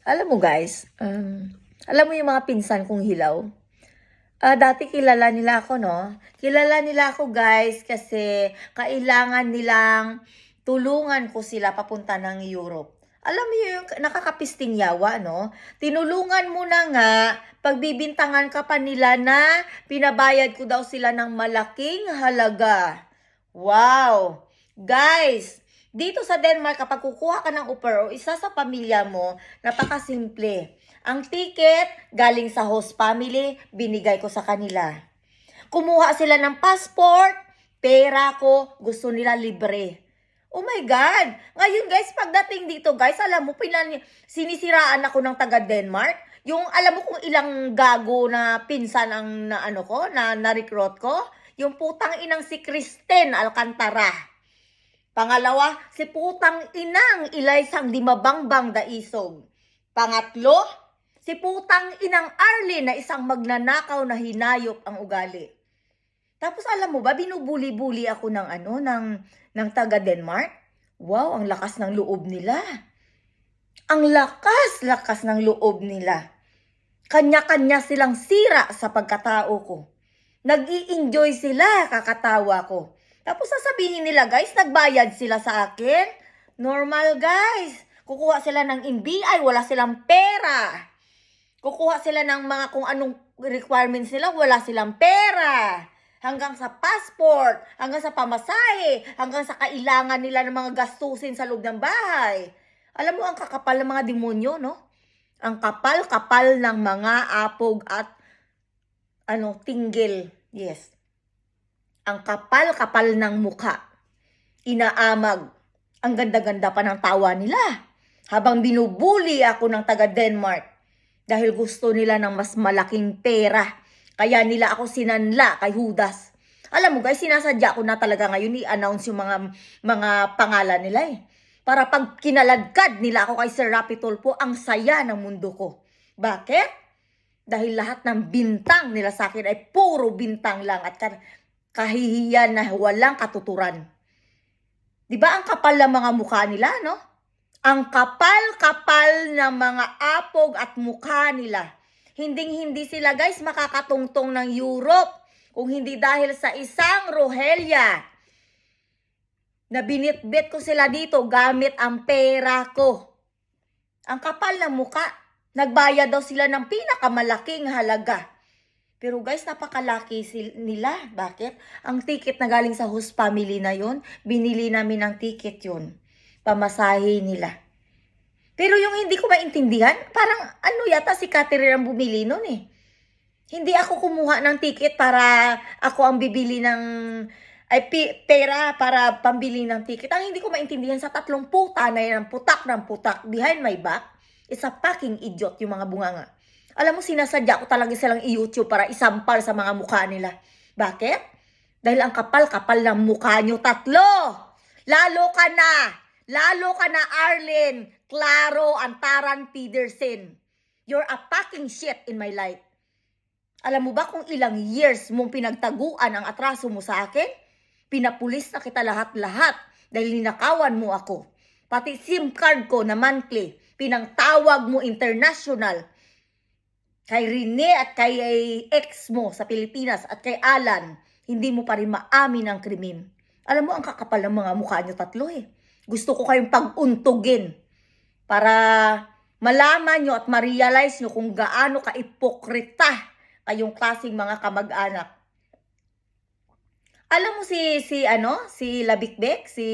Alam mo guys, alam mo yung mga pinsan kong hilaw? Dati kilala nila ako, no? Kilala nila ako guys kasi kailangan nilang tulungan ko sila papunta ng Europe. Alam mo yung nakakapisting yawa, no? Tinulungan mo na nga, pagbibintangan ka pa nila na pinabayad ko daw sila ng malaking halaga. Wow! Guys, dito sa Denmark, kapag kukuha ka ng au pair o isa sa pamilya mo, napakasimple. Ang ticket, galing sa host family, binigay ko sa kanila. Kumuha sila ng passport, pera ko, gusto nila libre. Oh my God! Ngayon guys, pagdating dito guys, alam mo, sinisiraan ako ng taga Denmark. Yung alam mo kung ilang gago na pinsan ang na-recruit ko? Yung putang inang si Kristen Alcantara. Pangalawa, si putang inang Ilaysang Dimabangbang Daisog. Pangatlo, si putang inang Arlene na isang magnanakaw na hinayop ang ugali. Tapos alam mo ba, binubuli-buli ako ng taga Denmark. Wow, ang lakas ng loob nila. Ang lakas ng loob nila. Kanya-kanya silang sira sa pagkatao ko. Nag-i-enjoy sila, kakatawa ko. Tapos sasabihin nila, guys, nagbayad sila sa akin. Normal, guys. Kukuha sila ng NBI, wala silang pera. Kukuha sila ng mga kung anong requirements nila, wala silang pera. Hanggang sa passport, hanggang sa pamasahe, hanggang sa kailangan nila ng mga gastusin sa loob ng bahay. Alam mo, ang kakapal ng mga demonyo, no? Ang kapal-kapal ng mga apog at tinggil. Yes. Ang kapal-kapal ng mukha. Inaamag. Ang ganda-ganda pa ng tawa nila. Habang binubuli ako ng taga Denmark. Dahil gusto nila ng mas malaking pera. Kaya nila ako sinanla kay Judas. Alam mo guys, sinasadya ko na talaga ngayon i-announce yung mga pangalan nila eh. Para pag kinaladkad nila ako kay Sir Rapi Tulfo, ang saya ng mundo ko. Bakit? Dahil lahat ng bintang nila sa akin ay puro bintang lang at kahihiyan na walang katuturan. Di ba ang kapal ng mga mukha nila, no? Ang kapal-kapal ng mga apog at mukha nila. Hinding-hindi sila guys makakatungtong ng Europe kung hindi dahil sa isang Rohelia na binitbit ko sila dito gamit ang pera ko. Ang kapal ng mukha. Nagbayad daw sila ng pinakamalaking halaga. Pero guys, napakalaki nila. Bakit? Ang ticket na galing sa host family na yon, binili namin ng ticket yon. Pamasahe nila. Pero yung hindi ko maintindihan, parang yata si Catherine ang bumili nun eh. Hindi ako kumuha ng ticket para ako ang bibili ng pera para pambili ng ticket. Ang hindi ko maintindihan sa tatlong puta na yan, putak ng putak behind my back, is a fucking idiot yung mga bunganga. Alam mo, sinasadya ko talaga silang i-YouTube para isampal sa mga mukha nila. Bakit? Dahil ang kapal-kapal ng mukha nyo tatlo. Lalo ka na, Arlene, Claro, Antaran, Pedersen. You're a fucking shit in my life. Alam mo ba kung ilang years mong pinagtaguan ang atraso mo sa akin? Pinapulis na kita lahat-lahat dahil ninakawan mo ako. Pati SIM card ko na monthly, pinangtawag mo international. Kay Rene at kay ex mo sa Pilipinas at kay Alan, hindi mo pa rin maamin ang krimen. Alam mo, ang kakapal ng mga mukha nyo tatlo eh. Gusto ko kayong pag-untugin para malaman nyo at ma-realize nyo kung gaano ka-ipokrita kayong klaseng mga kamag-anak. Alam mo si Labikbek, si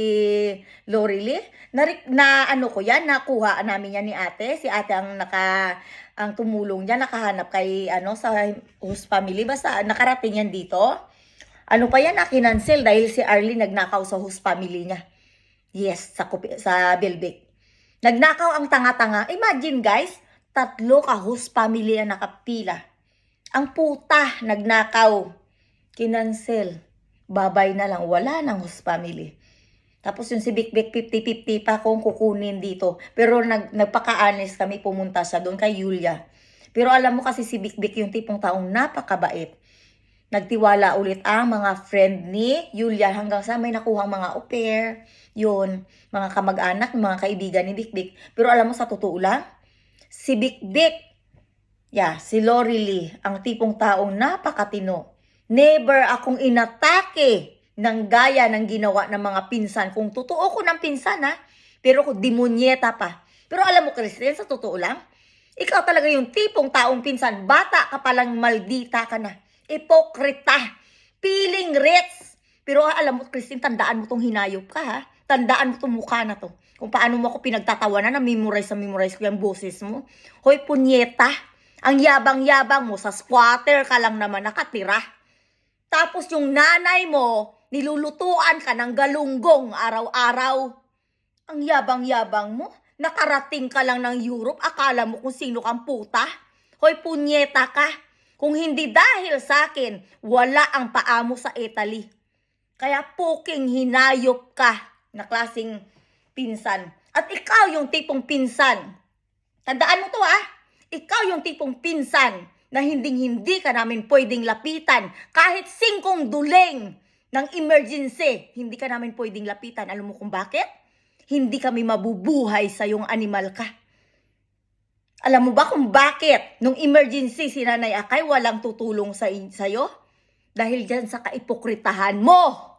Lorely, nakuha namin yan ni ate. Si ate ang tumulong niya, nakahanap kay sa host family. Basta nakarating yan dito. Pa yan, nakinansel dahil si Arlene nagnakaw sa host family niya. Yes, sa Bilbik. Nagnakaw ang tanga-tanga. Imagine guys, 3 ka-host family ang nakapila. Ang puta, nagnakaw. Kinansel. Babay na lang, wala ng host family. Tapos yung si Bikbik, 50-50 pa kung kukunin dito. Pero nagpaka-honest kami, pumunta siya doon kay Yulia. Pero alam mo kasi si Bikbik yung tipong taong napakabait. Nagtiwala ulit ang mga friend ni Yulia hanggang sa may nakuhang mga au pair, yun, mga kamag-anak, mga kaibigan ni Bikbik. Pero alam mo, sa totoo lang, Si Bikbik, si Lori Lee, ang tipong taong napakatino. Never akong inatake ng gaya ng ginawa ng mga pinsan. Kung totoo ko ng pinsan pero kung demonyeta pa. Pero alam mo, Christine, sa totoo lang, ikaw talaga yung tipong taong pinsan. Bata ka palang maldita ka na. Ipokrita. Feeling rich. Pero alam mo, Christine, tandaan mo tong hinayop ka Tandaan mo tong mukha na to. Kung paano mo ako pinagtatawanan na memorize ko yung boses mo. Hoy, punyeta. Ang yabang-yabang mo, sa squatter ka lang naman nakatira. Tapos yung nanay mo, nilulutuan ka ng galunggong araw-araw. Ang yabang-yabang mo. Nakarating ka lang ng Europe, akala mo kung sino kang puta? Hoy, punyeta ka. Kung hindi dahil sa akin, wala ang paa mo sa Italy. Kaya puking hinayop ka na klaseng pinsan. At ikaw yung tipong pinsan. Tandaan mo to Ikaw yung tipong pinsan na hindi ka namin pwedeng lapitan. Kahit 5 duleng ng emergency, hindi ka namin pwedeng lapitan. Alam mo kung bakit? Hindi kami mabubuhay sa yung animal ka. Alam mo ba kung bakit nung emergency si Nanay Akay walang tutulong sa'yo? Dahil dyan sa kaipokritahan mo.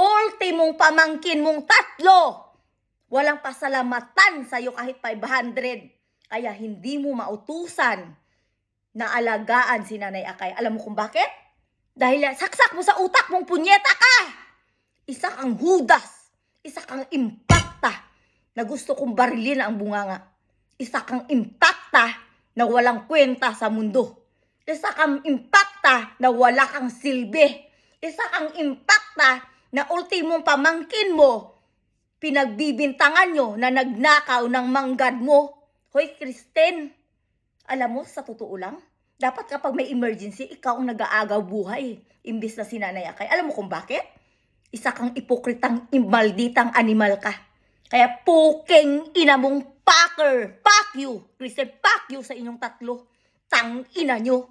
Ultimong pamangkin mong 3. Walang pasalamatan sa'yo kahit 500. Kaya hindi mo mautusan na alagaan si Nanay Akay. Alam mo kung bakit? Dahil saksak mo sa utak mong punyeta ka. Isa kang hudas. Isa kang impakta na gusto kong barilin ang bunganga. Isa kang impakta na walang kwenta sa mundo. Isa kang impakta na wala kang silbi. Isa kang impakta na ultimong pamangkin mo, pinagbibintangan nyo na nagnakaw ng manggad mo. Hoy, Kristen, alam mo, sa totoo lang, dapat kapag may emergency, ikaw ang nag-aagaw buhay. Imbis na si Nanay Akay. Alam mo kung bakit? Isa kang ipokritang malditang animal ka. Kaya puking ina mong packer. Fuck you. Kristen, fuck you sa inyong 3. Tang ina nyo.